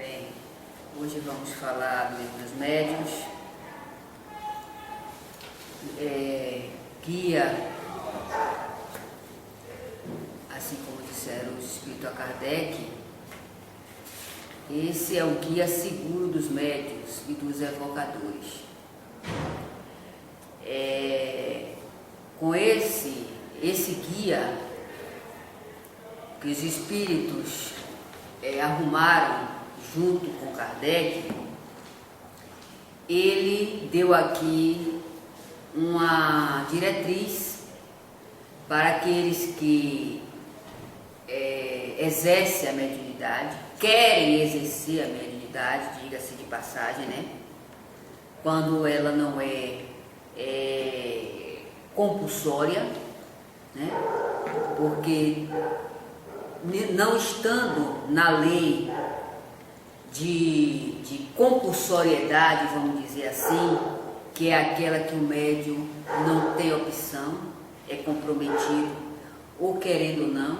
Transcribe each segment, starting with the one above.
Bem, hoje vamos falar do livro dos médiuns, guia, assim como disseram os espíritos a Kardec. Esse é o guia seguro dos médiuns e dos evocadores. Com esse guia que os espíritos arrumaram junto com Kardec, ele deu aqui uma diretriz para aqueles que exercem a mediunidade, querem exercer a mediunidade, diga-se de passagem, né? Quando ela não é compulsória, né? Porque não estando na lei de compulsoriedade, vamos dizer assim, que é aquela que o médium não tem opção, é comprometido, ou querendo ou não,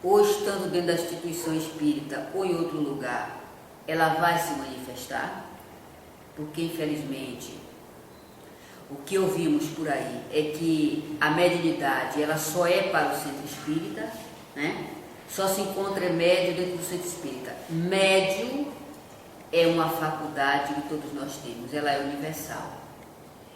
ou estando dentro da instituição espírita ou em outro lugar, ela vai se manifestar, porque infelizmente o que ouvimos por aí é que a mediunidade ela só é para o centro espírita, né? Só se encontra médium dentro do centro espírita. Médium é uma faculdade que todos nós temos, ela é universal.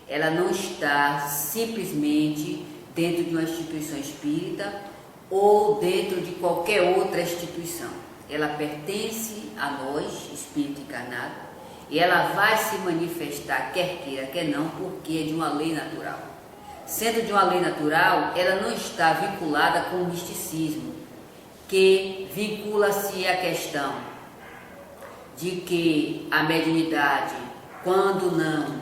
Ela não está simplesmente dentro de uma instituição espírita ou dentro de qualquer outra instituição. Ela pertence a nós, espírito encarnado, e ela vai se manifestar, quer queira, quer não, porque é de uma lei natural. Sendo de uma lei natural, ela não está vinculada com o misticismo, que vincula-se à questão de que a mediunidade, quando não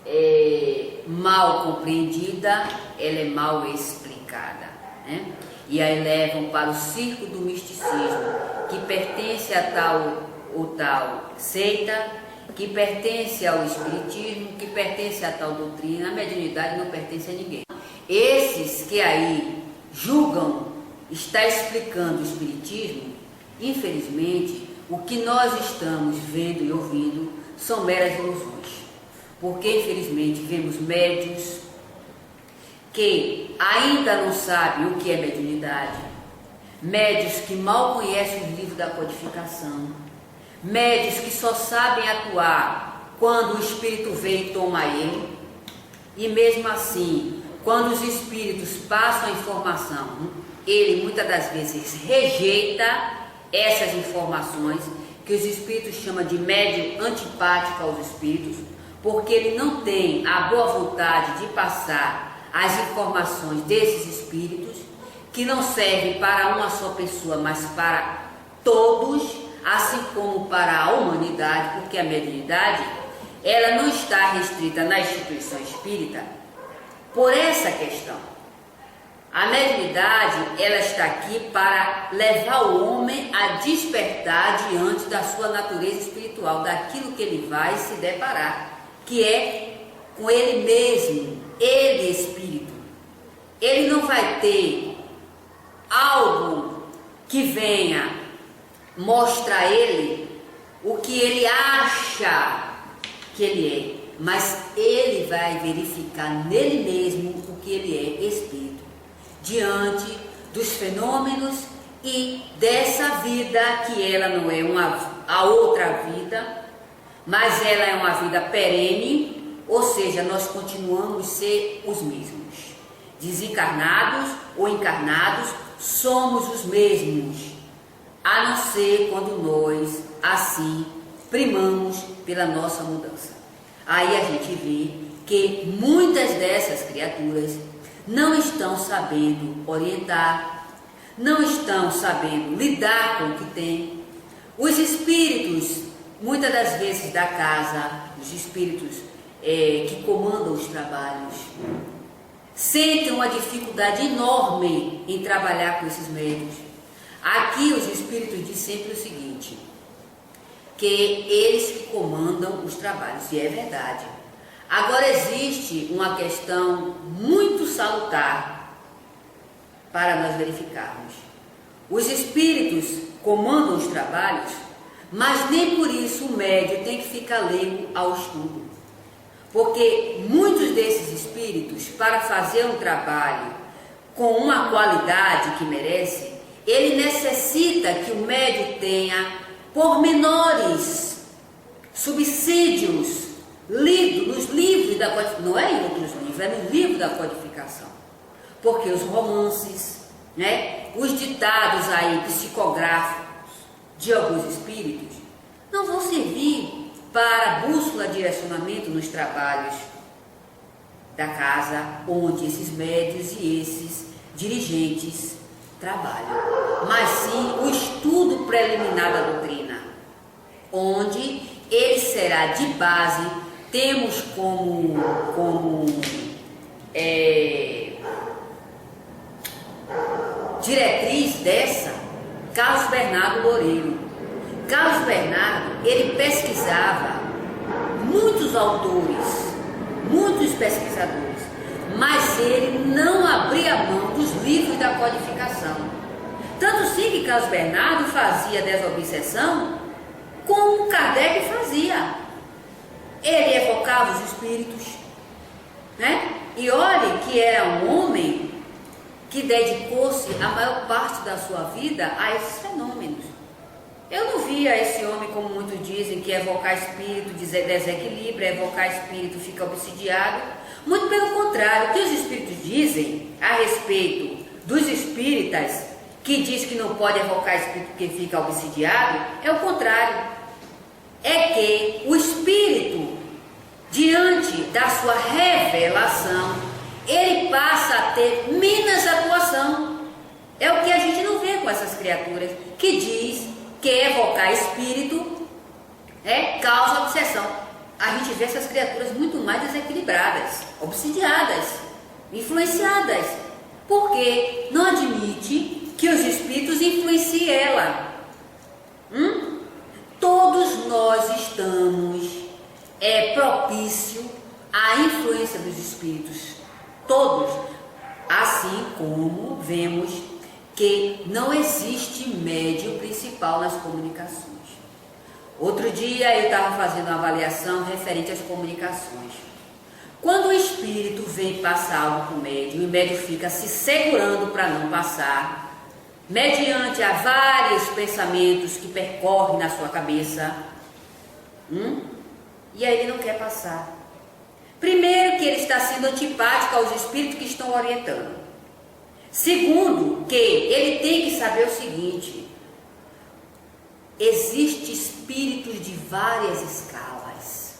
é mal compreendida, ela é mal explicada, né? E a levam para o circo do misticismo, que pertence a tal ou tal seita, que pertence ao espiritismo, que pertence a tal doutrina. A mediunidade não pertence a ninguém. Esses que aí julgam está explicando o espiritismo, infelizmente, o que nós estamos vendo e ouvindo são meras ilusões. Porque, infelizmente, vemos médiuns que ainda não sabem o que é mediunidade, médiuns que mal conhecem os livros da codificação, médiuns que só sabem atuar quando o espírito vem e toma ele, e mesmo assim, quando os espíritos passam a informação, ele muitas das vezes rejeita essas informações, que os espíritos chamam de médium antipático aos espíritos, porque ele não tem a boa vontade de passar as informações desses espíritos, que não servem para uma só pessoa, mas para todos, assim como para a humanidade, porque a mediunidade ela não está restrita na instituição espírita por essa questão. A mediunidade, ela está aqui para levar o homem a despertar diante da sua natureza espiritual, daquilo que ele vai se deparar, que é com ele mesmo, ele espírito. Ele não vai ter algo que venha mostrar a ele o que ele acha que ele é, mas ele vai verificar nele mesmo o que ele é, espírito, diante dos fenômenos e dessa vida, que ela não é a outra vida, mas ela é uma vida perene, ou seja, nós continuamos a ser os mesmos. Desencarnados ou encarnados, somos os mesmos, a não ser quando nós, assim, primamos pela nossa mudança. Aí a gente vê que muitas dessas criaturas não estão sabendo orientar, não estão sabendo lidar com o que tem. Os espíritos, muitas das vezes da casa, os espíritos que comandam os trabalhos, sentem uma dificuldade enorme em trabalhar com esses médiuns. Aqui os espíritos dizem sempre o seguinte, que eles que comandam os trabalhos, e é verdade. Agora existe uma questão muito salutar para nós verificarmos. Os espíritos comandam os trabalhos Mas nem por isso o médium tem que ficar leigo ao estudo. Porque muitos desses espíritos, para fazer um trabalho com uma qualidade que merece, ele necessita que o médium tenha pormenores, subsídios, lidos nos livros da codificação, não é em outros livros, é no livro da codificação. Porque os romances, né, os ditados aí psicográficos de alguns espíritos não vão servir para bússola, direcionamento nos trabalhos da casa onde esses médios e esses dirigentes trabalham, mas sim o estudo preliminar da doutrina, onde ele será de base. Temos como diretriz dessa Carlos Bernardo Loureiro. Carlos Bernardo, ele pesquisava muitos autores, muitos pesquisadores, mas ele não abria mão dos livros da codificação. Tanto sim que Carlos Bernardo fazia desobsessão como Kardec fazia. Ele evocava os espíritos, né? E olhe que era um homem que dedicou-se a maior parte da sua vida a esses fenômenos. Eu não via esse homem, como muitos dizem, que evocar espírito desequilibra, evocar espírito fica obsidiado. Muito pelo contrário, o que os espíritos dizem a respeito dos espíritas, que diz que não pode evocar espírito porque fica obsidiado, é o contrário. É que o espírito, diante da sua revelação, ele passa a ter menos atuação. É o que a gente não vê com essas criaturas, que diz que evocar espírito causa obsessão. A gente vê essas criaturas muito mais desequilibradas, obsidiadas, influenciadas, porque não admite que os espíritos influenciem ela. Todos nós estamos propício à influência dos espíritos, todos, assim como vemos que não existe médium principal nas comunicações. Outro dia eu estava fazendo uma avaliação referente às comunicações. Quando o espírito vem passar algo para o médium, e o médium fica se segurando para não passar, mediante a vários pensamentos que percorrem na sua cabeça, e aí ele não quer passar. Primeiro, que ele está sendo antipático aos espíritos que estão orientando. Segundo, que ele tem que saber o seguinte: existem espíritos de várias escalas,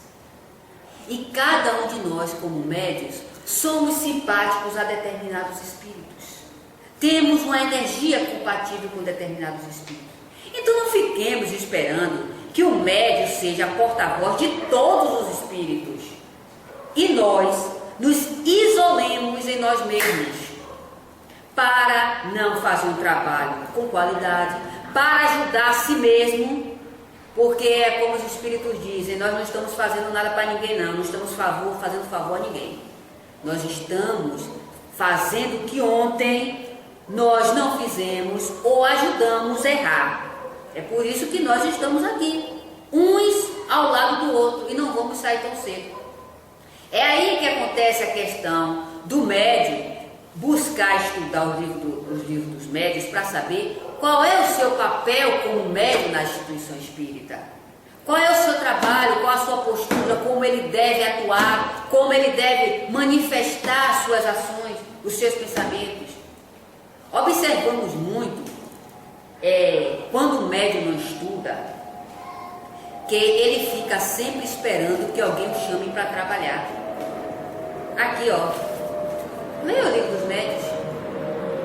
e cada um de nós, como médios, somos simpáticos a determinados espíritos, temos uma energia compatível com determinados espíritos. Então não fiquemos esperando que o médium seja porta-voz de todos os espíritos e nós nos isolemos em nós mesmos para não fazer um trabalho com qualidade, para ajudar a si mesmo, porque é como os espíritos dizem, nós não estamos fazendo nada para ninguém não estamos fazendo favor a ninguém. Nós estamos fazendo o que ontem nós não fizemos ou ajudamos a errar. É por isso que nós estamos aqui, uns ao lado do outro, e não vamos sair tão cedo. É aí que acontece a questão do médium buscar estudar os livros dos médios para saber qual é o seu papel como médium na instituição espírita. Qual é o seu trabalho, qual a sua postura, como ele deve atuar, como ele deve manifestar as suas ações, os seus pensamentos. Observamos muito, quando o médium não estuda, que ele fica sempre esperando que alguém o chame para trabalhar. Aqui, leia o livro dos médios,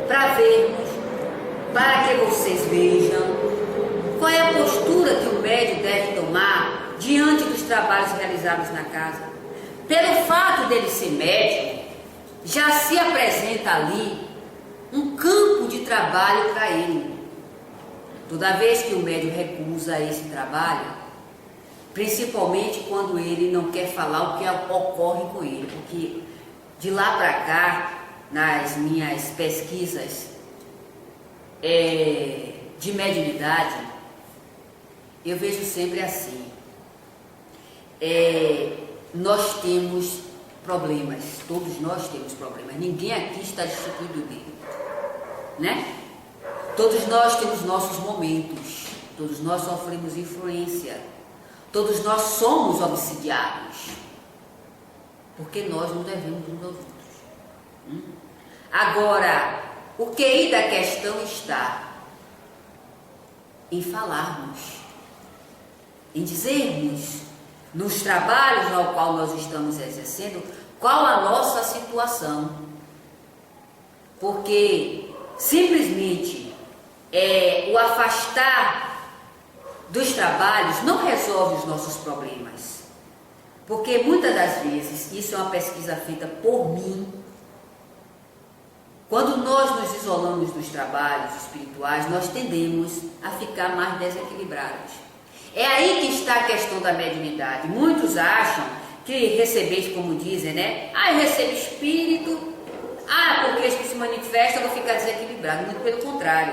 para vermos, para que vocês vejam qual é a postura que o médium deve tomar diante dos trabalhos realizados na casa. Pelo fato dele ser médium, já se apresenta ali um campo de trabalho para ele. Toda vez que o médium recusa esse trabalho, principalmente quando ele não quer falar o que ocorre com ele, porque de lá para cá, nas minhas pesquisas de mediunidade, Eu vejo sempre assim. Nós temos problemas, todos nós temos problemas, ninguém aqui está destituído dele, né? Todos nós temos nossos momentos, todos nós sofremos influência, todos nós somos obsidiados, porque nós não devemos uns aos outros. Agora, o QI da questão está em falarmos, em dizermos, nos trabalhos ao qual nós estamos exercendo, qual a nossa situação. Porque simplesmente o afastar dos trabalhos não resolve os nossos problemas. Porque muitas das vezes, isso é uma pesquisa feita por mim, quando nós nos isolamos dos trabalhos espirituais, nós tendemos a ficar mais desequilibrados. É aí que está a questão da mediunidade. Muitos acham que receber, como dizem, né? Eu recebo espírito, porque o espírito se manifesta, eu vou ficar desequilibrado. Muito pelo contrário.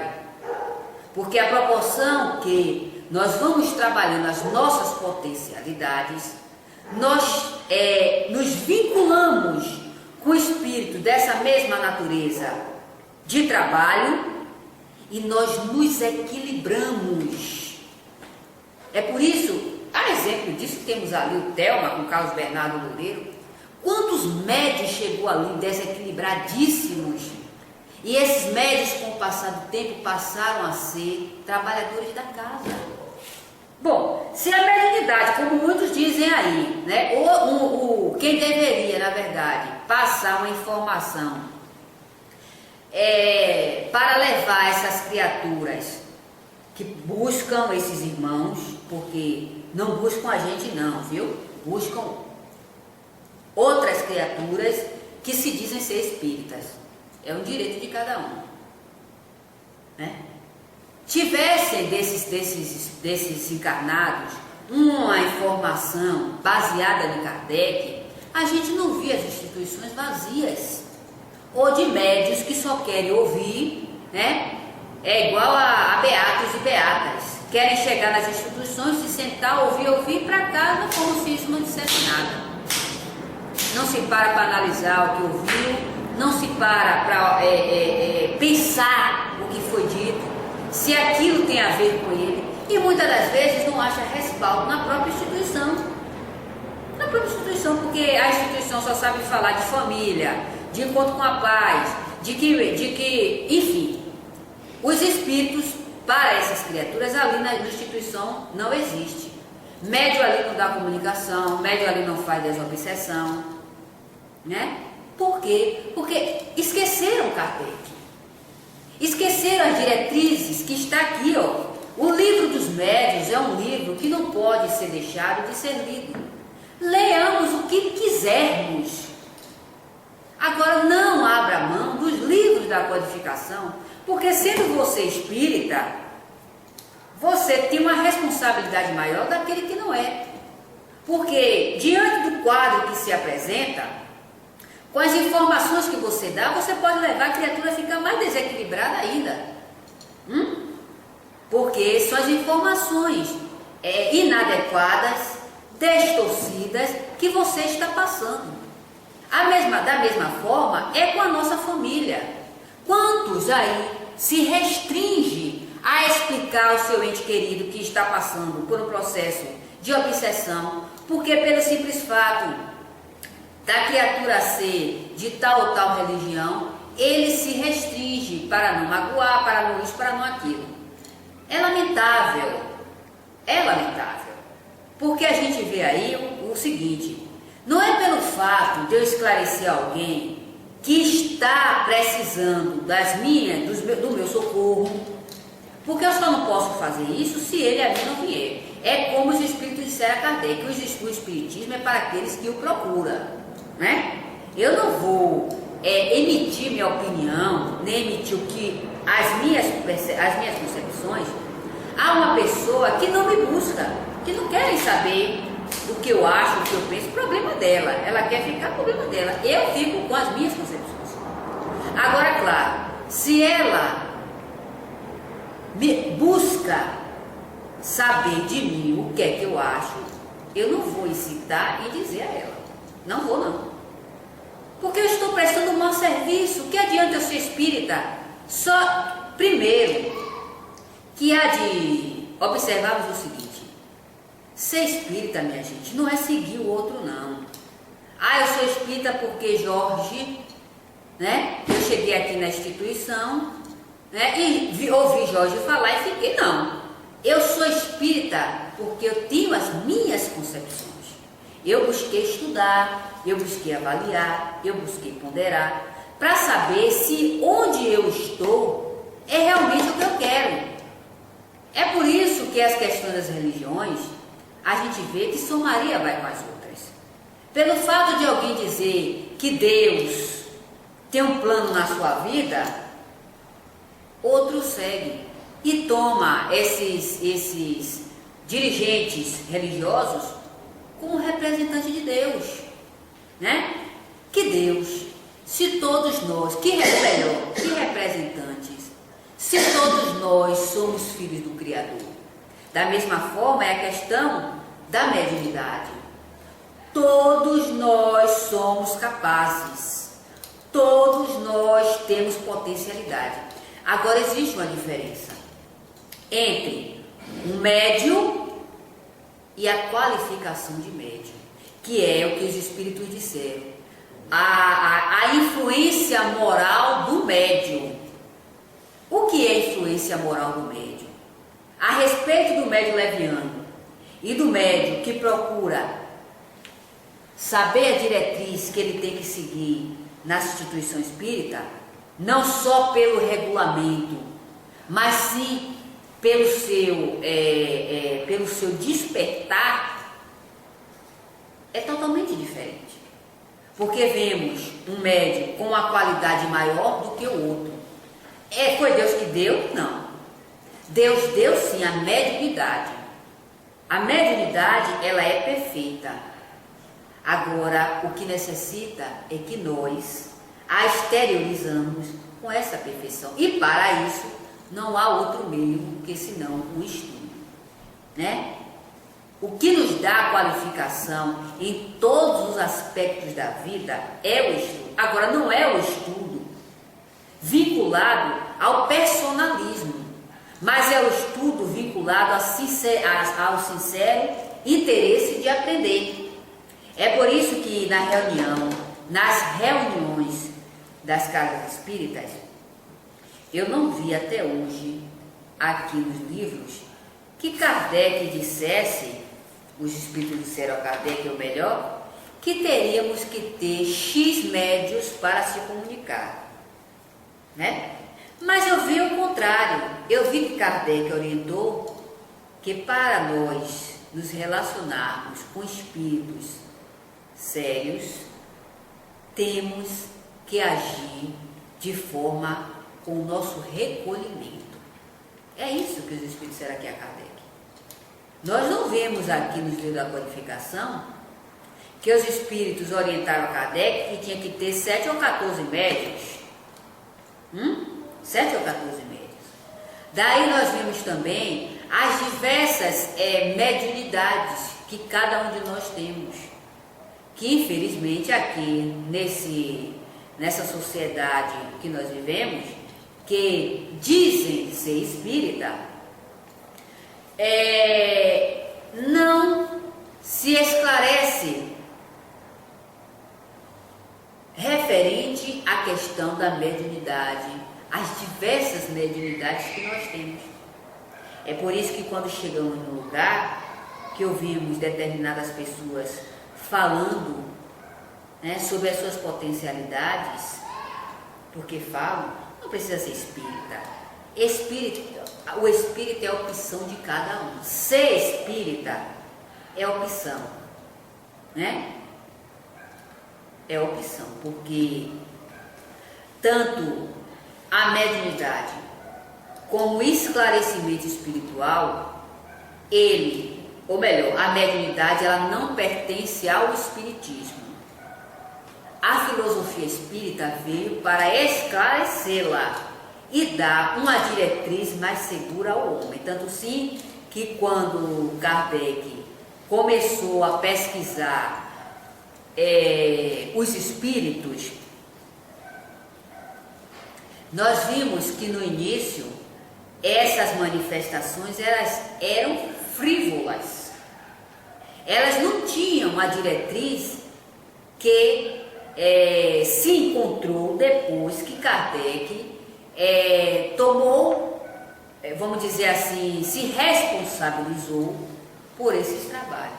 Porque a proporção que nós vamos trabalhando as nossas potencialidades, nós nos vinculamos com o espírito dessa mesma natureza de trabalho e nós nos equilibramos. É por isso, a exemplo disso, temos ali o Thelma com Carlos Bernardo Loureiro. Quantos médios chegou ali desequilibradíssimos? E esses médios, com o passar do tempo, passaram a ser trabalhadores da casa. Bom, se a mediunidade, como muitos dizem aí, né, quem deveria, na verdade, passar uma informação para levar essas criaturas que buscam esses irmãos, porque não buscam a gente não, viu? Buscam outras criaturas que se dizem ser espíritas. É um direito de cada um, né? Tivessem desses encarnados uma informação baseada em Kardec, a gente não via as instituições vazias, ou de médios que só querem ouvir, né? É igual a beatos e beatas, querem chegar nas instituições, se sentar, ouvir para casa como se isso não dissesse nada. Não se para analisar o que ouviu, não se para pensar o que foi dito, se aquilo tem a ver com ele, e muitas das vezes não acha respaldo na própria instituição. Na própria instituição, porque a instituição só sabe falar de família, de encontro com a paz, de que enfim, os espíritos, para essas criaturas, ali na instituição não existe. Médio ali não dá comunicação, médio ali não faz desobsessão, né? Por quê? Porque esqueceram Kardec. Esqueceram as diretrizes que está aqui, ó. O livro dos médiuns é um livro que não pode ser deixado de ser lido. Leamos o que quisermos. Agora não abra mão dos livros da codificação, porque sendo você espírita, você tem uma responsabilidade maior daquele que não é. Porque diante do quadro que se apresenta, com as informações que você dá, você pode levar a criatura a ficar mais desequilibrada ainda. Porque são as informações inadequadas, distorcidas, que você está passando. Da mesma forma é com a nossa família. Quantos aí se restringe a explicar ao seu ente querido que está passando por um processo de obsessão, porque pelo simples fato da criatura ser de tal ou tal religião, ele se restringe para não magoar, para não isso, para não aquilo. É lamentável, porque a gente vê aí o seguinte, não é pelo fato de eu esclarecer alguém que está precisando do meu socorro, porque eu só não posso fazer isso se ele a mim não vier. É como os espíritos disseram a Kardec, que o espiritismo é para aqueles que o procuram, né? Eu não vou emitir minha opinião, nem emitir as minhas concepções a uma pessoa que não me busca, que não quer saber o que eu acho, o que eu penso. Problema dela, ela quer ficar, problema dela. Eu fico com as minhas concepções. Agora, claro, se ela me busca saber de mim o que é que eu acho, eu não vou incitar e dizer a ela. Não vou, não. Porque eu estou prestando um mau serviço. Que adianta eu ser espírita? Só, primeiro, que há de observarmos o seguinte: ser espírita, minha gente, não é seguir o outro, não. Ah, eu sou espírita porque Jorge, né? Eu cheguei aqui na instituição, né? E ouvi Jorge falar e fiquei, não. Eu sou espírita porque eu tenho as minhas concepções. Eu busquei estudar, eu busquei avaliar, eu busquei ponderar, para saber se onde eu estou é realmente o que eu quero. É por isso que as questões das religiões, a gente vê que São Maria vai com as outras. Pelo fato de alguém dizer que Deus tem um plano na sua vida, outro segue e toma esses dirigentes religiosos como representante de Deus, né? Que Deus, se todos nós, que representantes, se todos nós somos filhos do Criador. Da mesma forma é a questão da mediunidade. Todos nós somos capazes, todos nós temos potencialidade. Agora existe uma diferença entre um médium e a qualificação de médium, que é o que os espíritos disseram, a influência moral do médium. O que é influência moral do médium? A respeito do médium leviano e do médium que procura saber a diretriz que ele tem que seguir na instituição espírita, não só pelo regulamento, mas sim pelo seu despertar, é totalmente diferente. Porque vemos um médium com uma qualidade maior do que o outro. Foi Deus que deu? Não. Deus deu sim a mediunidade. A mediunidade, ela é perfeita. Agora, o que necessita é que nós a exteriorizamos com essa perfeição. E para isso, não há outro meio que senão o estudo, né? O que nos dá a qualificação em todos os aspectos da vida é o estudo. Agora, não é o estudo vinculado ao personalismo, mas é o estudo vinculado ao sincero interesse de aprender. É por isso que nas reuniões das casas espíritas, eu não vi até hoje, aqui nos livros, que Kardec dissesse, os espíritos disseram a Kardec, ou melhor, que teríamos que ter X médios para se comunicar, né? Mas eu vi o contrário. Eu vi que Kardec orientou que para nós nos relacionarmos com espíritos sérios, temos que agir de forma com o nosso recolhimento. É isso que os espíritos disseram aqui a Kardec. Nós não vemos aqui nos livros da codificação que os espíritos orientaram a Kardec que tinha que ter 7 ou 14 médios. 7 ou 14 médios. Daí nós vemos também as diversas mediunidades que cada um de nós temos. Que infelizmente aqui nessa sociedade que nós vivemos, que dizem ser espírita, não se esclarece referente à questão da mediunidade, as diversas mediunidades que nós temos. É por isso que quando chegamos no lugar que ouvimos determinadas pessoas falando, né, sobre as suas potencialidades, porque falam, não precisa ser espírita. O espírito é a opção de cada um. Ser espírita é opção, né? É opção, porque tanto a mediunidade como o esclarecimento espiritual, a mediunidade, ela não pertence ao espiritismo. A filosofia espírita veio para esclarecê-la e dar uma diretriz mais segura ao homem. Tanto sim que quando Kardec começou a pesquisar os espíritos, nós vimos que no início essas manifestações elas eram frívolas. Elas não tinham uma diretriz que se encontrou depois que Kardec tomou, vamos dizer assim, se responsabilizou por esses trabalhos.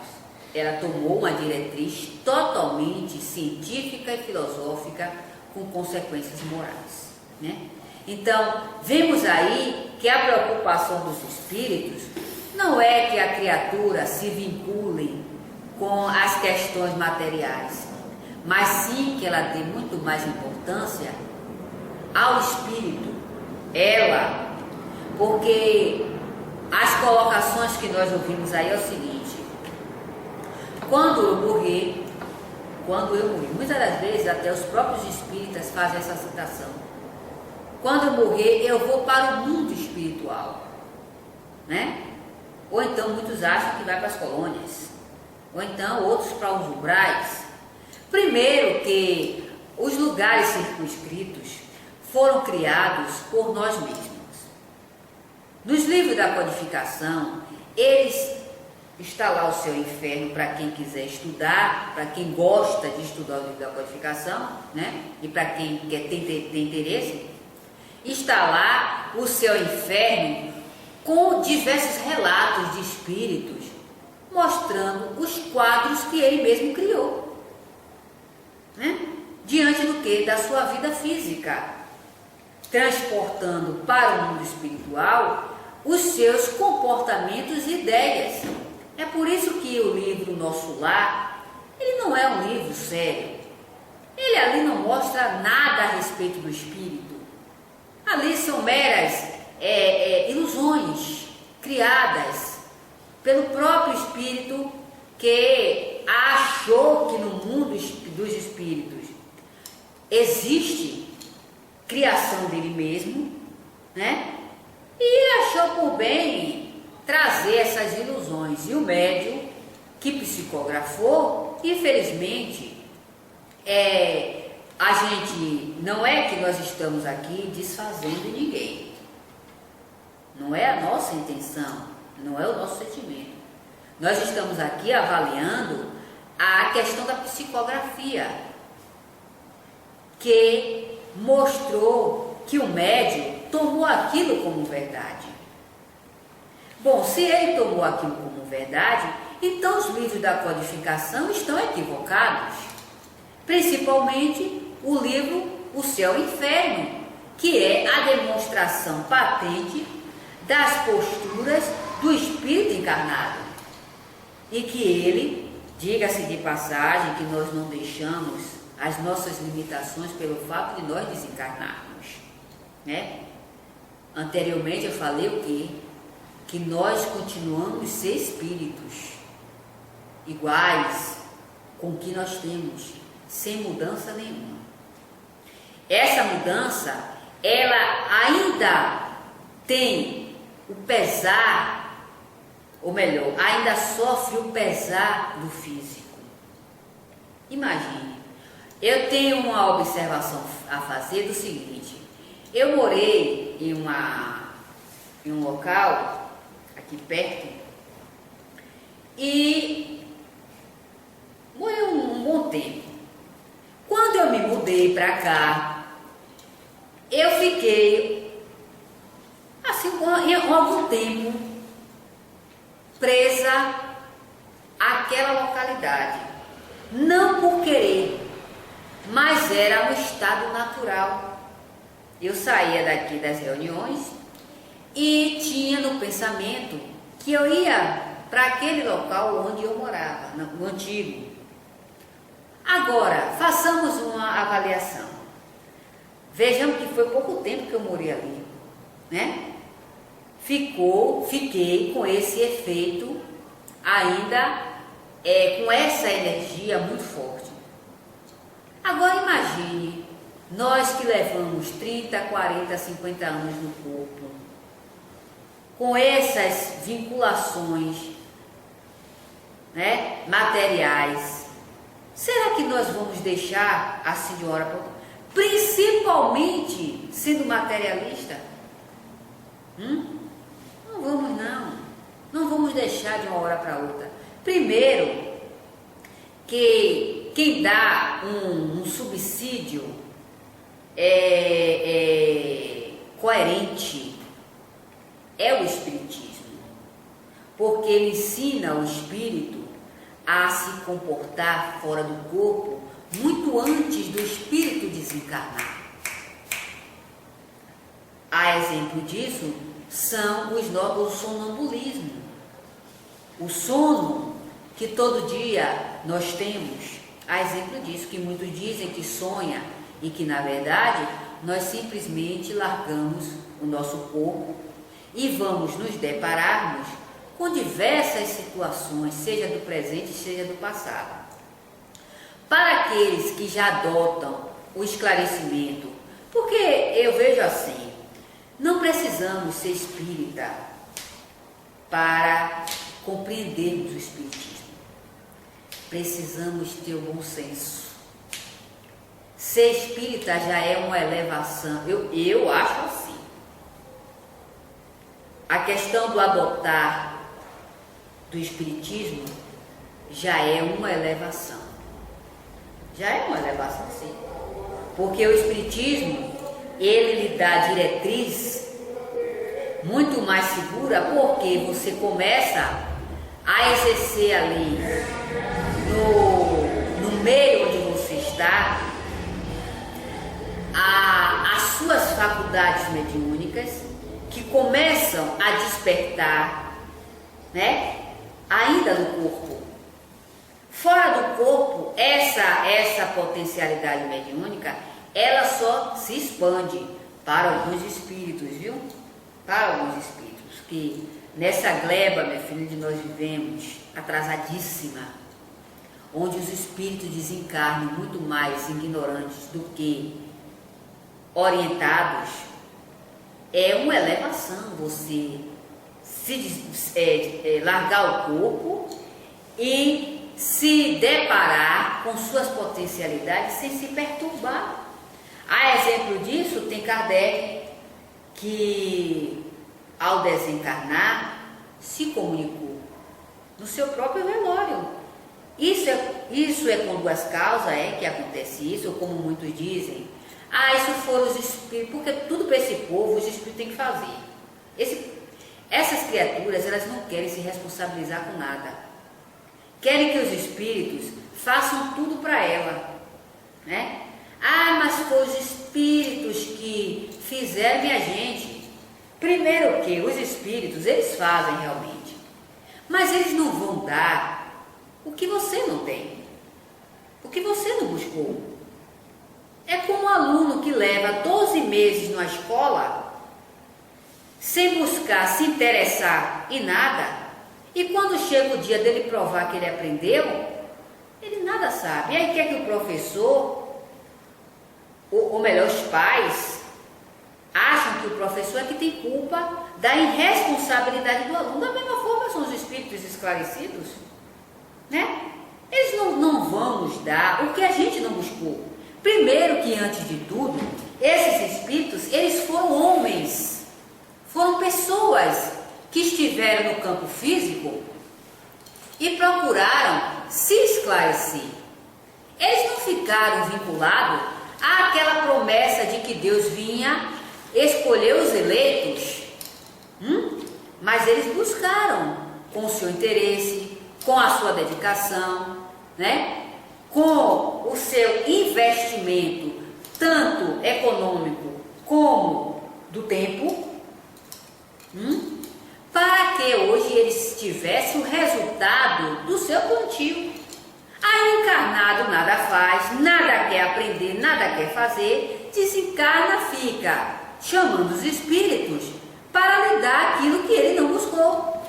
Ela tomou uma diretriz totalmente científica e filosófica com consequências morais, né? Então, vemos aí que a preocupação dos espíritos não é que a criatura se vincule com as questões materiais, mas sim que ela dê muito mais importância ao espírito, porque as colocações que nós ouvimos aí é o seguinte: quando eu morrer, muitas das vezes até os próprios espíritas fazem essa citação: quando eu morrer, eu vou para o mundo espiritual, né? Ou então muitos acham que vai para as colônias, ou então outros para os umbrais. Primeiro que os lugares circunscritos foram criados por nós mesmos. Nos livros da codificação, está lá o seu inferno para quem quiser estudar, para quem gosta de estudar o livro da codificação, né? E para quem tem interesse, está lá o seu inferno com diversos relatos de espíritos, mostrando os quadros que ele mesmo criou, né? Diante do que? Da sua vida física, transportando para o mundo espiritual os seus comportamentos e ideias. É por isso que o livro Nosso Lar, ele não é um livro sério. Ele ali não mostra nada a respeito do espírito. Ali são meras ilusões criadas pelo próprio espírito, que achou que no mundo dos espíritos existe criação dele mesmo, né? E achou por bem trazer essas ilusões. E o médium que psicografou, infelizmente, a gente, não é que nós estamos aqui desfazendo ninguém. Não é a nossa intenção, não é o nosso sentimento. Nós estamos aqui avaliando a questão da psicografia, que mostrou que o médium tomou aquilo como verdade. Bom, se ele tomou aquilo como verdade, então os livros da codificação estão equivocados. Principalmente o livro O Céu e o Inferno, que é a demonstração patente das posturas do espírito encarnado. E que ele, diga-se de passagem, que nós não deixamos as nossas limitações pelo fato de nós desencarnarmos, né? Anteriormente eu falei o quê? Que nós continuamos a ser espíritos iguais com o que nós temos, sem mudança nenhuma. Essa mudança, ela ainda tem o pesar, ou melhor, ainda sofre o pesar do físico. Imagine, eu tenho uma observação a fazer do seguinte: eu morei em um local aqui perto e morei um bom tempo. Quando eu me mudei para cá, eu fiquei assim em algum tempo presa àquela localidade, não por querer, mas era um estado natural. Eu saía daqui das reuniões e tinha no pensamento que eu ia para aquele local onde eu morava, no antigo. Agora, façamos uma avaliação. Vejamos que foi pouco tempo que eu morei ali, né? Fiquei com esse efeito ainda, com essa energia muito forte. Agora imagine, nós que levamos 30, 40, 50 anos no corpo, com essas vinculações, né, materiais, será que nós vamos deixar assim de uma hora para outra? Principalmente sendo materialista? Não vamos não. Não vamos deixar de uma hora para outra. Primeiro, que quem dá um subsídio coerente é o Espiritismo, porque ele ensina o espírito a se comportar fora do corpo muito antes do espírito desencarnar. A exemplo disso são o sonambulismo, o sono que todo dia nós temos. A exemplo disso, que muitos dizem que sonha e que na verdade nós simplesmente largamos o nosso corpo e vamos nos depararmos com diversas situações, seja do presente, seja do passado. Para aqueles que já adotam o esclarecimento, porque eu vejo assim, não precisamos ser espírita para compreendermos o espiritismo. Precisamos ter o bom senso. Ser espírita já é uma elevação, eu acho assim. A questão do adotar do espiritismo já é uma elevação. Já é uma elevação, sim. Porque o espiritismo, ele lhe dá diretriz muito mais segura, porque você começa a exercer ali no meio onde você está as suas faculdades mediúnicas, que começam a despertar, né, ainda no corpo. Fora do corpo, essa potencialidade mediúnica, ela só se expande para alguns espíritos, viu? Para alguns espíritos, que nessa gleba, minha filha, onde nós vivemos, atrasadíssima, onde os espíritos desencarnam muito mais ignorantes do que orientados, é uma elevação você largar o corpo e se deparar com suas potencialidades sem se perturbar. A exemplo disso, tem Kardec, que ao desencarnar se comunicou no seu próprio velório. Isso é com duas causas que acontece isso, ou como muitos dizem, isso foram os espíritos, porque tudo para esse povo os espíritos têm que fazer. Essas criaturas, elas não querem se responsabilizar com nada. Querem que os espíritos façam tudo para ela, né? Mas foi os espíritos que fizeram, minha gente. Primeiro que os espíritos, eles fazem realmente, mas eles não vão dar o que você não tem, o que você não buscou. É como um aluno que leva 12 meses na escola sem buscar se interessar em nada, e quando chega o dia dele provar que ele aprendeu, ele nada sabe. E aí quer que o professor, ou melhor, os pais, acham que o professor é que tem culpa da irresponsabilidade do aluno. Da mesma forma são os espíritos esclarecidos, né? Eles não vão nos dar o que a gente não buscou. Primeiro que, antes de tudo, esses espíritos, eles foram homens, foram pessoas que estiveram no campo físico e procuraram se esclarecer. Eles não ficaram vinculados àquela promessa de que Deus vinha escolher os eleitos, mas eles buscaram com o seu interesse, com a sua dedicação, né? Com o seu investimento, tanto econômico como do tempo, para que hoje eles tivessem o resultado do seu plantio. Aí encarnado nada faz, nada quer aprender, nada quer fazer, desencarna, fica chamando os espíritos para lhe dar aquilo que ele não buscou.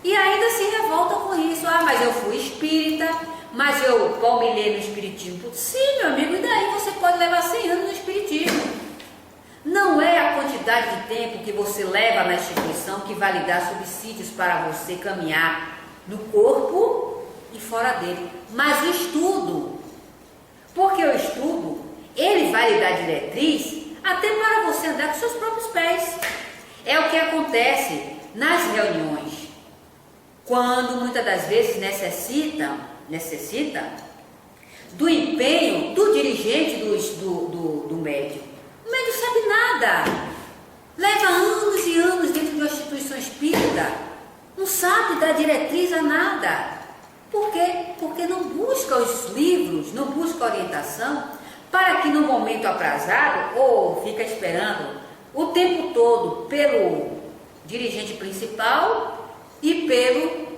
E ainda se revoltam com isso. Mas eu fui espírita, mas eu palmilhei no espiritismo. Sim, meu amigo, e daí você pode levar 100 anos no espiritismo. Não é a quantidade quantidade de tempo que você leva na instituição que vai lhe dar subsídios para você caminhar no corpo e fora dele. Mas o estudo, porque o estudo, ele vai lhe dar diretriz até para você andar com seus próprios pés. É o que acontece nas reuniões, quando muitas das vezes necessita do empenho do dirigente do médium. O médium sabe nada, leva anos e anos dentro de uma instituição espírita, não sabe dar diretriz a nada. Por quê? Porque não busca os livros, não busca orientação, para que no momento aprazado, ou fica esperando o tempo todo pelo dirigente principal e pelo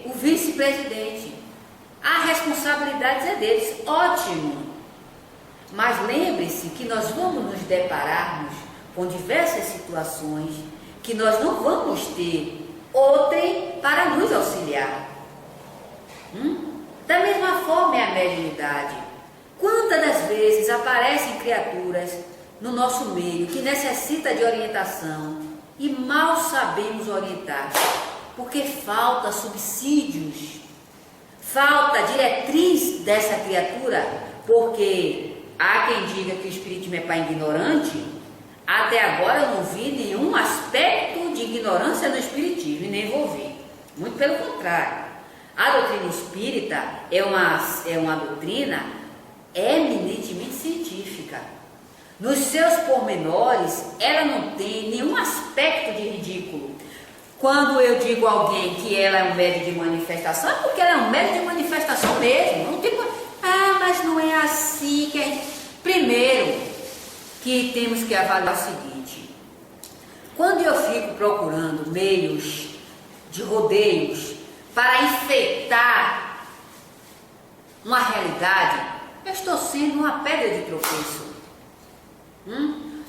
o vice-presidente. A responsabilidade é deles, ótimo. Mas lembre-se que nós vamos nos depararmos com diversas situações que nós não vamos ter outrem para nos auxiliar. Da mesma forma é a mediunidade. Quantas das vezes aparecem criaturas no nosso meio que necessitam de orientação e mal sabemos orientar, porque falta subsídios, falta diretriz dessa criatura, porque há quem diga que o espiritismo é para ignorante. Até agora eu não vi nenhum aspecto de ignorância no espiritismo e nem vou ver. Muito pelo contrário. A doutrina espírita é uma doutrina eminentemente científica. Nos seus pormenores, ela não tem nenhum aspecto de ridículo. Quando eu digo a alguém que ela é um médium de manifestação, é porque ela é um médium de manifestação mesmo. Não tem... mas não é assim que a gente... Primeiro, que temos que avaliar o seguinte: quando eu fico procurando meios de rodeios para enfeitar uma realidade, eu estou sendo uma pedra de tropeço.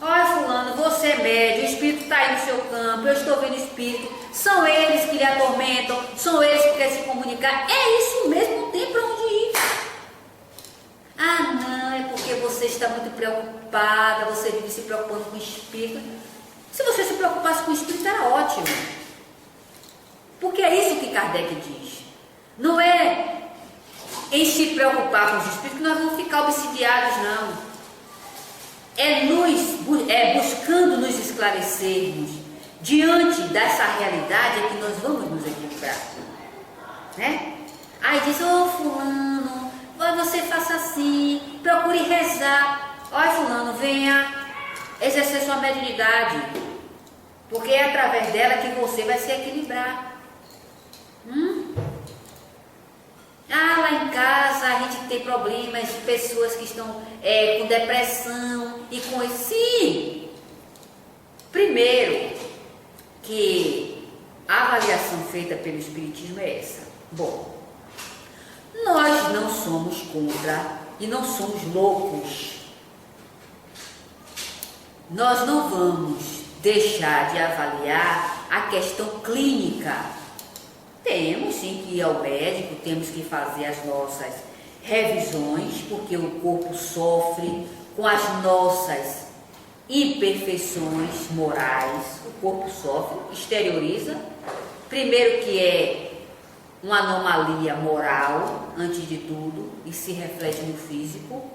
Olha, fulano, você é médium, o espírito está aí no seu campo, eu estou vendo o espírito, são eles que lhe atormentam, são eles que querem se comunicar. É isso mesmo, não tem para onde ir. Ah, não, é porque você está muito preocupada, você vive se preocupando com o espírito. Se você se preocupasse com o espírito, era ótimo. Porque é isso que Kardec diz. Não é em se preocupar com os espíritos que nós vamos ficar obsidiados, não. É buscando nos esclarecermos diante dessa realidade é que nós vamos nos equilibrar. Né? Aí diz, fulano, você faça assim, procure rezar. Olha, fulano, venha exercer sua mediunidade, porque é através dela que você vai se equilibrar. Lá em casa a gente tem problemas de pessoas que estão com depressão e com isso. Sim! Primeiro, que a avaliação feita pelo Espiritismo é essa. Bom, nós não somos contra e não somos loucos. Nós não vamos deixar de avaliar a questão clínica. Temos sim que ir ao médico, temos que fazer as nossas revisões, porque o corpo sofre com as nossas imperfeições morais. O corpo sofre, exterioriza. Primeiro que é uma anomalia moral, antes de tudo, e se reflete no físico.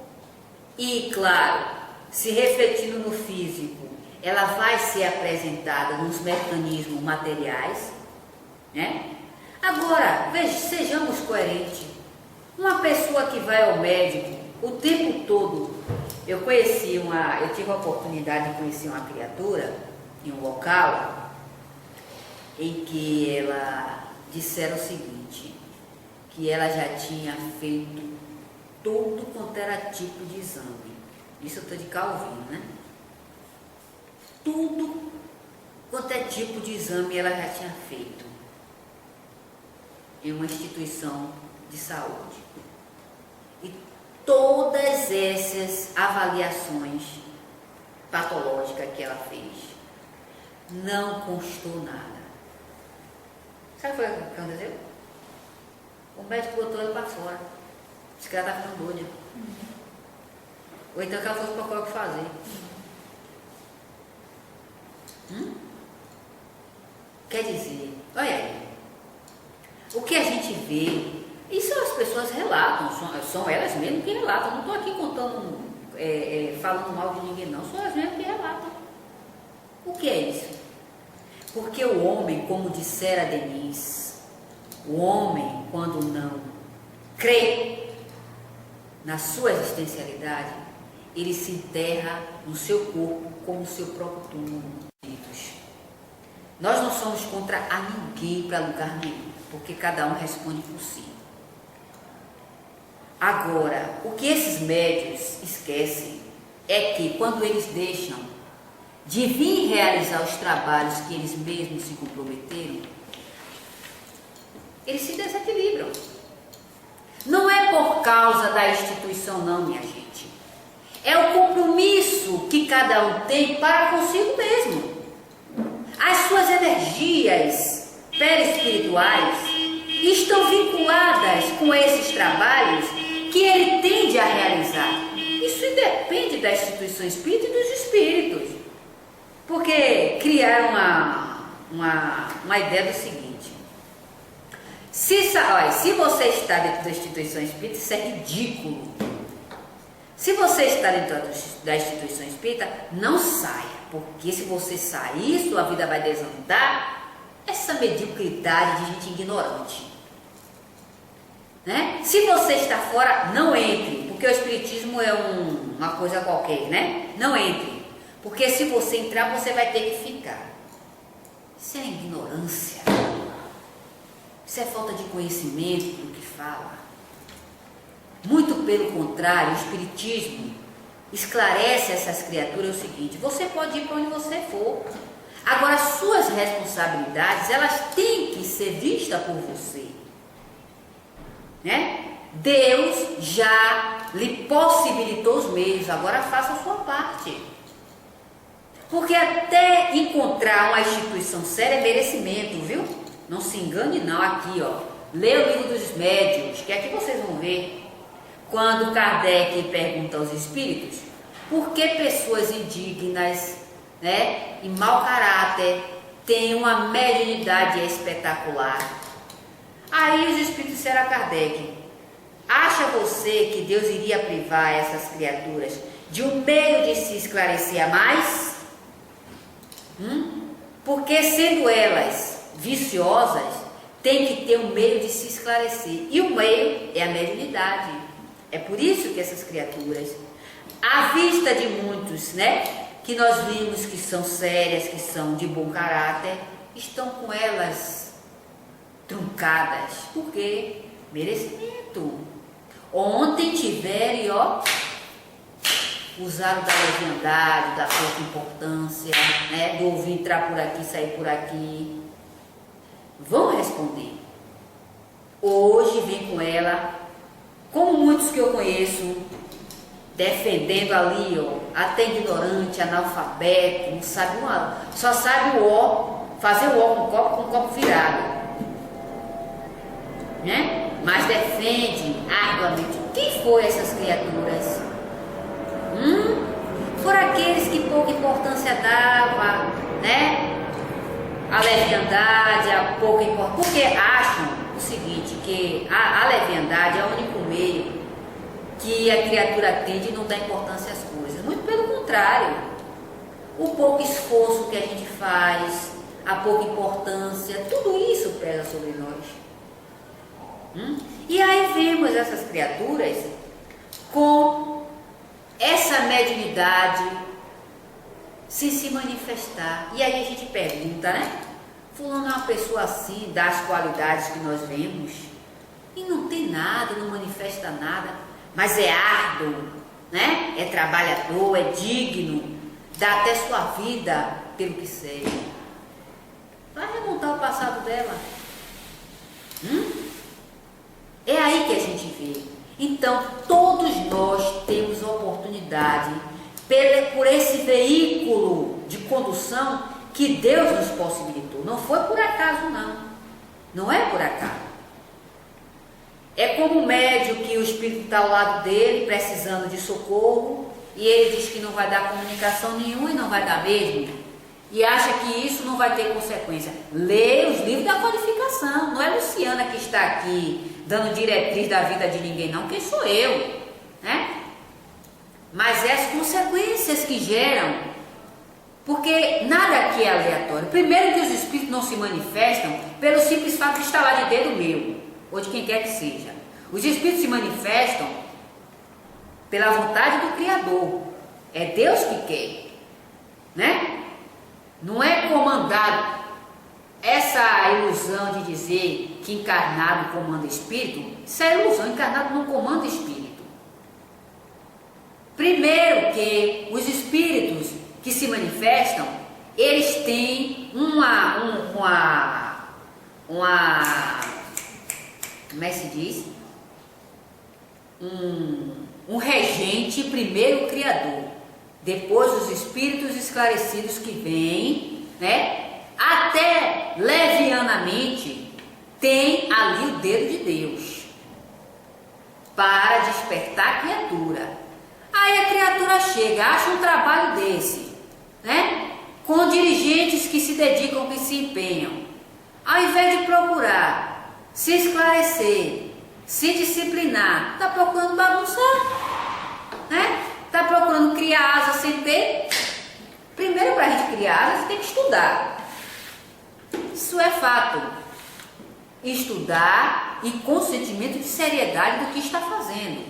E, claro, se refletindo no físico, ela vai ser apresentada nos mecanismos materiais, né? Agora, sejamos coerentes. Uma pessoa que vai ao médico o tempo todo, eu tive a oportunidade de conhecer uma criatura em um local em que ela disseram o seguinte, que ela já tinha feito tudo quanto era tipo de exame. Isso eu estou de cá ouvindo, né? Tudo quanto é tipo de exame ela já tinha feito em uma instituição de saúde. E todas essas avaliações patológicas que ela fez, não constou nada. Sabe o que aconteceu? O médico botou ela para fora. Disse que ela estava ficando doida. Ou então que ela fosse procurar o que fazer. Quer dizer, olha aí, o que a gente vê, isso as pessoas relatam, são elas mesmas que relatam. Não estou aqui contando, falando mal de ninguém, não, são elas mesmas que relatam. O que é isso? Porque o homem, como dissera Denise, o homem, quando não crê na sua existencialidade, ele se enterra no seu corpo como o seu próprio túmulo. Nós não somos contra a ninguém para lugar nenhum, porque cada um responde por si. Agora, o que esses médios esquecem é que quando eles deixam de vir realizar os trabalhos que eles mesmos se comprometeram, eles se desequilibram. Não é por causa da instituição não, minha gente. É o compromisso que cada um tem para consigo mesmo. As suas energias perispirituais estão vinculadas com esses trabalhos que ele tende a realizar. Isso independe da instituição espírita e dos espíritos. Porque criaram uma ideia do seguinte: se você está dentro da instituição espírita, isso é ridículo. Se você está dentro da instituição espírita, não saia, porque se você sair, sua vida vai desandar. Essa mediocridade de gente ignorante, né? Se você está fora, não entre, porque o espiritismo é uma coisa qualquer, né? Não entre, porque se você entrar, você vai ter que ficar. Isso é ignorância, isso é falta de conhecimento do que fala. Muito pelo contrário, o espiritismo esclarece essas criaturas o seguinte: você pode ir para onde você for. Agora, suas responsabilidades, elas têm que ser vistas por você, né? Deus já lhe possibilitou os meios, agora faça a sua parte. Porque até encontrar uma instituição séria é merecimento, viu? Não se engane não, aqui ó, lê o livro dos médiuns, que aqui vocês vão ver. Quando Kardec pergunta aos espíritos por que pessoas indignas, né, e mau caráter têm uma mediunidade espetacular, aí os espíritos disseram a Kardec: acha você que Deus iria privar essas criaturas de um meio de se esclarecer a mais? Porque sendo elas viciosas, tem que ter um meio de se esclarecer, e o meio é a mediunidade. É por isso que essas criaturas, à vista de muitos, né, que nós vimos que são sérias, que são de bom caráter, estão com elas truncadas. Por quê? Merecimento. Ontem tiveram, ó, usaram da leviandade, da pouca importância, né, do ouvir entrar por aqui, sair por aqui. Vão responder. Hoje vem com ela, como muitos que eu conheço, defendendo ali, ó, até ignorante, analfabeto, não sabe só sabe o ó, fazer o ó com o copo virado, né? Mas defende arduamente. Quem foi essas criaturas? Foram aqueles que pouca importância dava, né? A leviandade, a pouca importância, porque acham o seguinte, que a leviandade é o único meio que a criatura tem de não dar importância às coisas. Muito pelo contrário, o pouco esforço que a gente faz, a pouca importância, tudo isso pesa sobre nós. E aí vemos essas criaturas com essa mediunidade sem se manifestar. E aí a gente pergunta, né? Fulano é uma pessoa assim, das qualidades que nós vemos, e não tem nada, não manifesta nada, mas é árduo, né? É trabalhador, é digno, dá até sua vida pelo que seja. Vai remontar o passado dela. É aí que a gente vê. Então, todos nós temos a oportunidade, por esse veículo de condução que Deus nos possibilitou. Não foi por acaso, não. Não é por acaso. É como um médium que o espírito está ao lado dele, precisando de socorro, e ele diz que não vai dar comunicação nenhuma e não vai dar mesmo, e acha que isso não vai ter consequência. Leia os livros da codificação. Não é Luciana que está aqui dando diretriz da vida de ninguém, não. Quem sou eu, né? Mas é as consequências que geram, porque nada aqui é aleatório. Primeiro, que os espíritos não se manifestam pelo simples fato de estar lá de dedo meu, ou de quem quer que seja. Os espíritos se manifestam pela vontade do Criador. É Deus que quer, né? Não é comandado. Essa ilusão de dizer que encarnado comanda espírito, isso é ilusão. Encarnado não comanda espírito. Primeiro, que os espíritos que se manifestam, eles têm como é que se diz? Um regente, primeiro o Criador, depois os espíritos esclarecidos que vêm, né? Até levianamente tem ali o dedo de Deus para despertar a criatura. Aí a criatura chega, acha um trabalho desse, né? Com dirigentes que se dedicam, que se empenham, ao invés de procurar se esclarecer, se disciplinar, está procurando bagunçar, né? Está procurando criar asa sem ter. Primeiro, para a gente criar asa, você tem que estudar. Isso é fato. Estudar e com sentimento de seriedade do que está fazendo.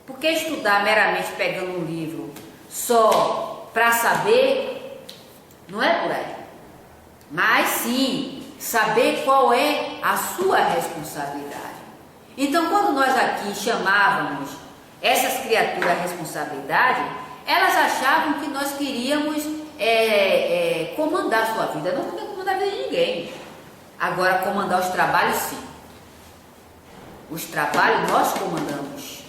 Porque estudar meramente pegando um livro só para saber, não é por aí. Mas sim, saber qual é a sua responsabilidade. Então, quando nós aqui chamávamos essas criaturas à responsabilidade, elas achavam que nós queríamos comandar a sua vida. Não queríamos comandar a vida de ninguém. Agora, comandar os trabalhos, sim. Os trabalhos nós comandamos.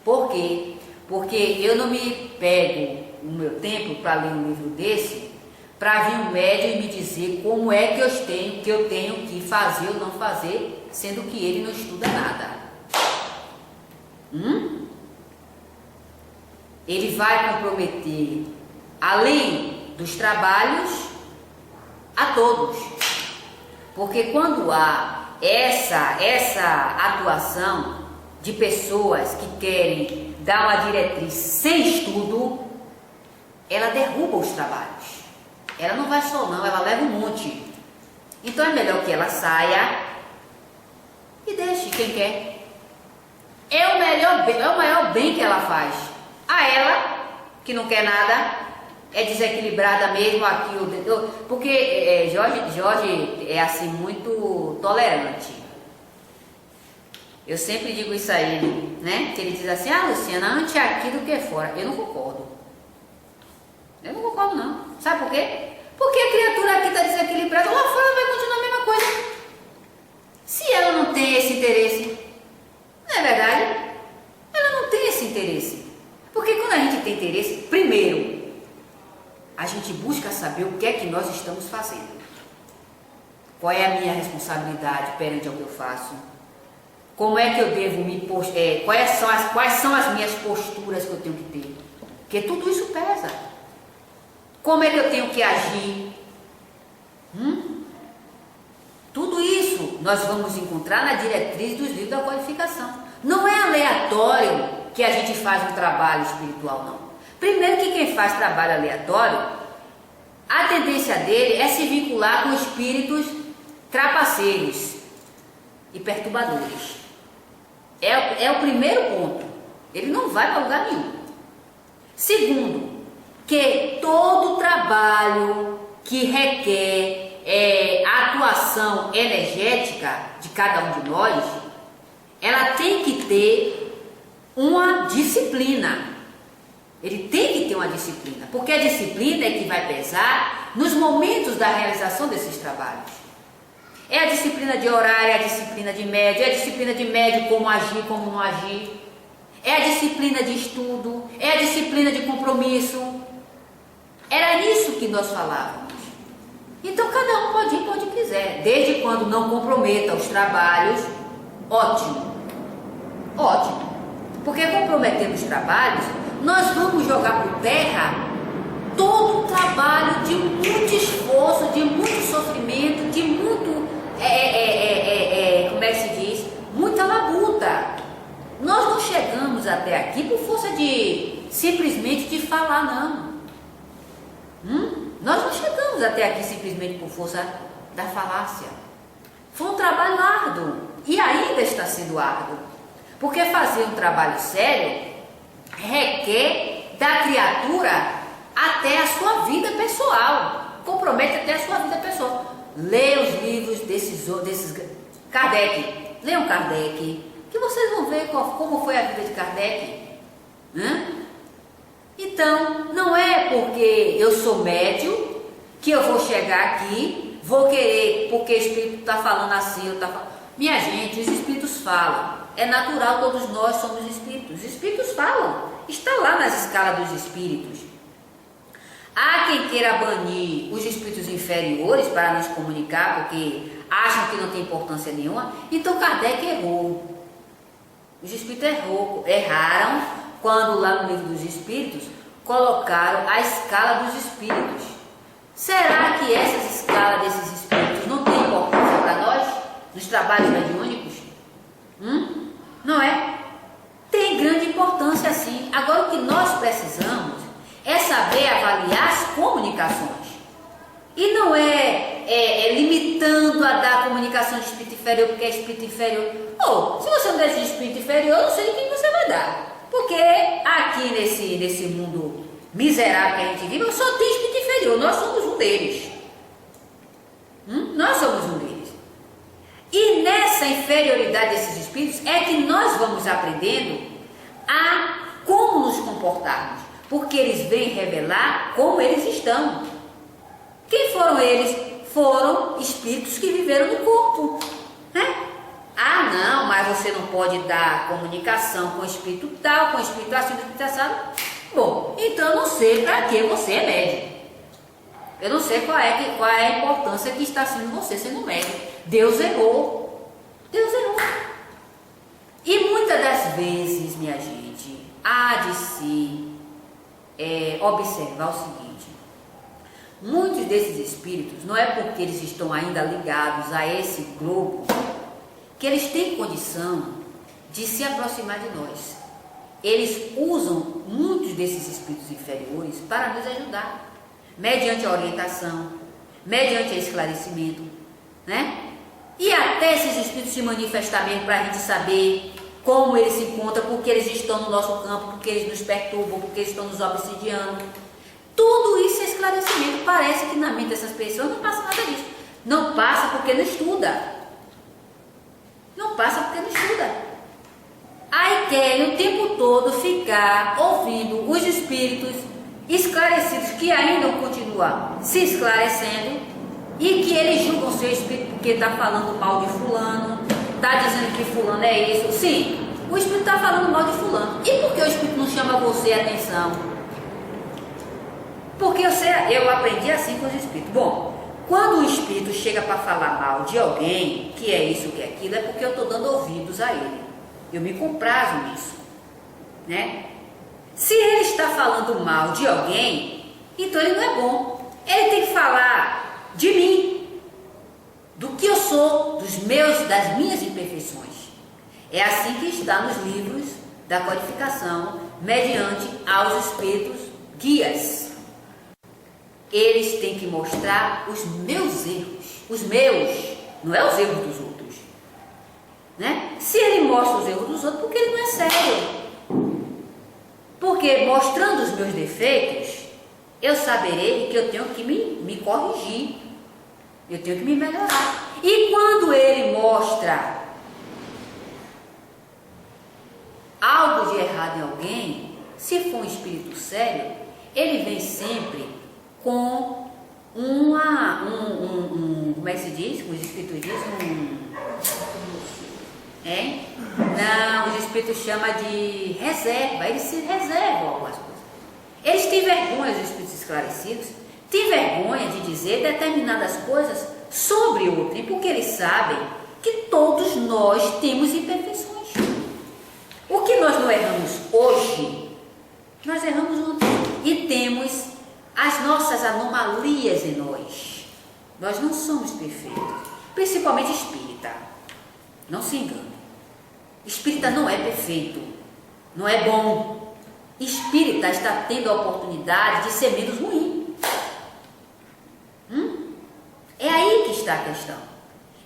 Por quê? Porque eu não me pego no meu tempo para ler um livro desse, para vir um médium e me dizer como é que eu tenho que fazer ou não fazer, sendo que ele não estuda nada. Ele vai comprometer, além dos trabalhos, a todos. Porque quando há essa atuação de pessoas que querem dar uma diretriz sem estudo, ela derruba os trabalhos. Ela não vai só não, ela leva um monte. Então é melhor que ela saia e deixe quem quer. É o maior bem que ela faz. A ela, que não quer nada, é desequilibrada mesmo aqui, porque Jorge é assim muito tolerante. Eu sempre digo isso a ele, né? Que ele diz assim, Luciana, antes aqui do que fora. Eu não concordo. Eu não concordo não. Sabe por quê? Porque a criatura aqui está desequilibrada, lá fora vai continuar a mesma coisa. Se ela não tem esse interesse, não é verdade? Ela não tem esse interesse. Porque quando a gente tem interesse, primeiro, a gente busca saber o que é que nós estamos fazendo. Qual é a minha responsabilidade perante ao que eu faço? Como é que eu devo quais são as minhas posturas que eu tenho que ter? Porque tudo isso pesa. Como é que eu tenho que agir? Tudo isso nós vamos encontrar na diretriz dos livros da codificação. Não é aleatório que a gente faz um trabalho espiritual, não. Primeiro que quem faz trabalho aleatório, a tendência dele é se vincular com espíritos trapaceiros e perturbadores. É o primeiro ponto. Ele não vai para lugar nenhum. Segundo, que todo trabalho que requer a atuação energética de cada um de nós, ela tem que ter uma disciplina. Ele tem que ter uma disciplina, porque a disciplina é que vai pesar nos momentos da realização desses trabalhos. É a disciplina de horário, é a disciplina de médio, é a disciplina de médio, como agir, como não agir. É a disciplina de estudo, é a disciplina de compromisso. Era isso que nós falávamos. Então cada um pode ir onde quiser, desde quando não comprometa os trabalhos, ótimo. Ótimo. Porque comprometendo os trabalhos, nós vamos jogar por terra todo o trabalho de muito esforço, de muito sofrimento, de muito, como é que se diz? Muita labuta. Nós não chegamos até aqui por força de simplesmente de falar, não. Nós não chegamos até aqui simplesmente por força da falácia. Foi um trabalho árduo e ainda está sendo árduo, porque fazer um trabalho sério requer da criatura até a sua vida pessoal, compromete até a sua vida pessoal. Leia os livros desses Kardec, leiam Kardec, que vocês vão ver como foi a vida de Kardec. Então, não é porque eu sou médium que eu vou chegar aqui, vou querer, porque o Espírito está falando assim, Minha gente, os Espíritos falam, é natural, todos nós somos Espíritos, os Espíritos falam, está lá nas escalas dos Espíritos. Há quem queira banir os Espíritos inferiores para nos comunicar, porque acham que não tem importância nenhuma. Então Kardec errou. Os Espíritos erraram quando lá no livro dos Espíritos colocaram a escala dos Espíritos. Será que essas escalas desses Espíritos não têm importância para nós, nos trabalhos mediúnicos? Não é? Tem grande importância sim. Agora o que nós precisamos é saber avaliar as comunicações. E não limitando a dar comunicação de espírito inferior porque é espírito inferior. Se você não der de espírito inferior, eu não sei de quem você vai dar. Porque aqui nesse mundo miserável que a gente vive, só tem espírito inferior. Nós somos um deles. Nós somos um deles. E nessa inferioridade desses espíritos é que nós vamos aprendendo a como nos comportarmos. Porque eles vêm revelar como eles estão. Quem foram eles? Foram espíritos que viveram no corpo, né? Não, mas você não pode dar comunicação com o espírito tal, com o espírito assim, com o espírito assado. Bom, então eu não sei para que você é médium. Eu não sei qual é a importância que está sendo você sendo médium. Deus errou. Deus errou. E muitas das vezes, minha gente, há de se observar o seguinte: muitos desses espíritos, não é porque eles estão ainda ligados a esse globo que eles têm condição de se aproximar de nós. Eles usam muitos desses espíritos inferiores para nos ajudar, mediante a orientação, mediante o esclarecimento, né? E até esses espíritos se manifestar mesmo para a gente saber como eles se encontram, porque eles estão no nosso campo, porque eles nos perturbam, porque eles estão nos obsidiando. Tudo isso é esclarecimento. Parece que na mente dessas pessoas não passa nada disso. Não passa porque não estuda. Não passa porque não estuda. Aí querem o tempo todo ficar ouvindo os espíritos esclarecidos que ainda continuam se esclarecendo e que eles julgam seu espírito porque está falando mal de fulano, está dizendo que fulano é isso. Sim, o espírito está falando mal de fulano. E por que o espírito não chama você a atenção? Porque eu aprendi assim com os espíritos. Bom, quando o espírito chega para falar mal de alguém, que é isso, que é aquilo, é porque eu estou dando ouvidos a ele. Eu me comprazo nisso, né? Se ele está falando mal de alguém, então ele não é bom. Ele tem que falar de mim, do que eu sou, das minhas imperfeições. É assim que está nos livros da codificação, mediante aos espíritos guias. Eles têm que mostrar os meus erros, os meus, não é os erros dos outros, né? Se ele mostra os erros dos outros, porque ele não é sério. Porque mostrando os meus defeitos, eu saberei que eu tenho que me corrigir, eu tenho que me melhorar. E quando ele mostra algo de errado em alguém, se for um espírito sério, ele vem sempre com como é que se diz? Os espíritos dizem Não, os espíritos chamam de reserva, eles se reservam algumas coisas. Eles têm vergonha, os espíritos esclarecidos, têm vergonha de dizer determinadas coisas sobre outrem, porque eles sabem que todos nós temos imperfeições. O que nós não erramos hoje, Nós erramos juntos e temos as nossas anomalias em nós. Nós não somos perfeitos, principalmente espírita. Não se engane. Espírita não é perfeito, não é bom. Espírita está tendo a oportunidade de ser menos ruim. É aí que está a questão.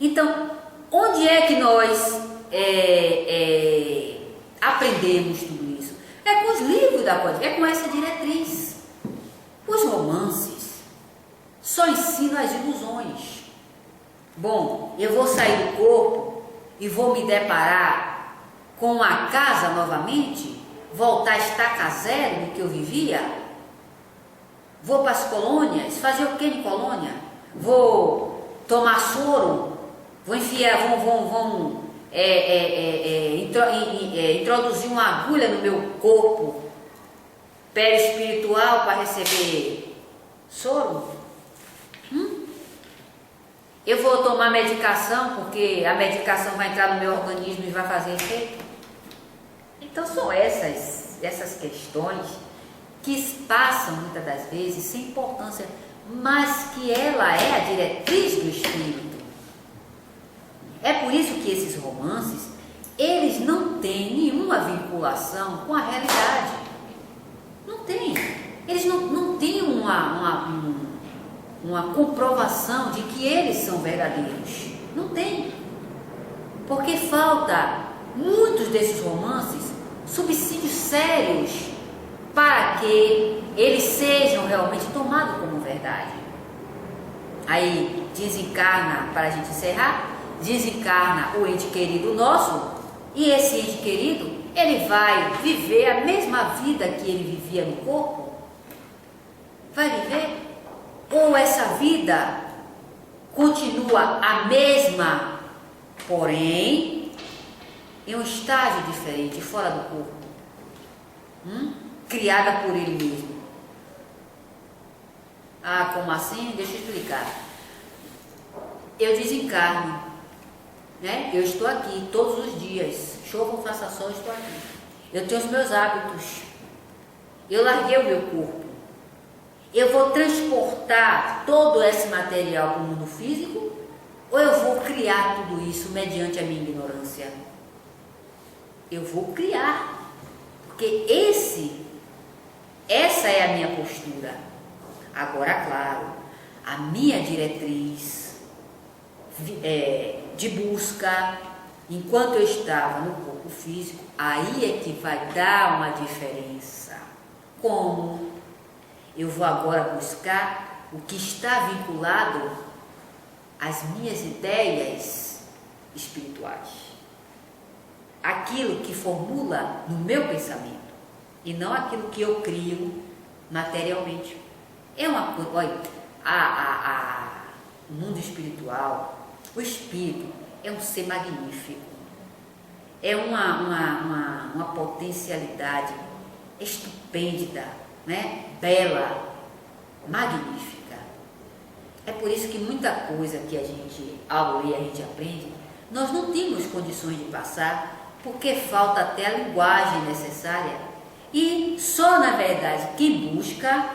Então, onde é que nós aprendemos tudo isso? É com os livros da Código, é com essa diretriz. Os romances só ensinam as ilusões. Bom, eu vou sair do corpo e vou me deparar com a casa novamente, voltar a estaca zero do que eu vivia. Vou para as colônias, fazer o que em colônia? Vou tomar soro, vou enfiar, introduzir uma agulha no meu corpo perispiritual para receber soro? Eu vou tomar medicação porque a medicação vai entrar no meu organismo e vai fazer efeito? Então são essas questões que passam muitas das vezes sem importância, mas que ela é a diretriz do espírito. É por isso que esses romances, eles não têm nenhuma vinculação com a realidade. Não tem. Eles não têm uma comprovação de que eles são verdadeiros. Não tem. Porque falta muitos desses romances subsídios sérios para que eles sejam realmente tomados como verdade. Aí desencarna, para a gente encerrar, desencarna o ente querido nosso, e esse ente querido, ele vai viver a mesma vida que ele vivia no corpo? Vai viver? Ou essa vida continua a mesma, porém em um estágio diferente, fora do corpo, criada por ele mesmo? Ah, como assim? Deixa eu explicar. Eu desencarno, né? Eu estou aqui todos os dias, chova ou faça sol, estou aqui. Eu tenho os meus hábitos, eu larguei o meu corpo. Eu vou transportar todo esse material para o mundo físico, ou eu vou criar tudo isso mediante a minha ignorância? Eu vou criar, porque essa é a minha postura. Agora, claro, a minha diretriz de busca, enquanto eu estava no corpo físico, aí é que vai dar uma diferença. Como? Eu vou agora buscar o que está vinculado às minhas ideias espirituais. Aquilo que formula no meu pensamento e não aquilo que eu crio materialmente. É uma coisa, olha, o mundo espiritual, o espírito é um ser magnífico. É uma potencialidade estupenda, né? Bela, magnífica. É por isso que muita coisa que a gente, ao ler, a gente aprende, nós não temos condições de passar, porque falta até a linguagem necessária. E só, na verdade, quem busca,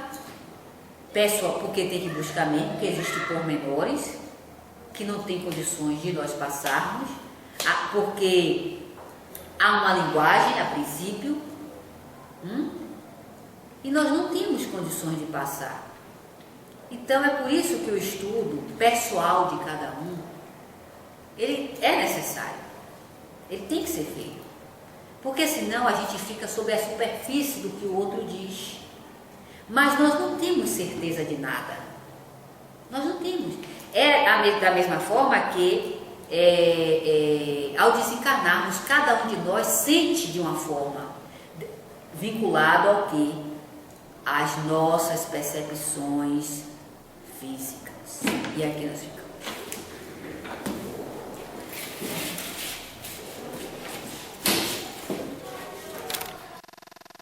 pessoal, porque tem que buscar mesmo, porque existem pormenores que não tem condições de nós passarmos, porque há uma linguagem a princípio, e nós não temos condições de passar. Então é por isso que o estudo pessoal de cada um, ele é necessário, ele tem que ser feito, porque senão a gente fica sobre a superfície do que o outro diz, mas nós não temos certeza de nada, nós não temos. Da mesma forma que ao desencarnarmos, cada um de nós sente de uma forma, vinculado ao que? As nossas percepções físicas. E aqui nós ficamos.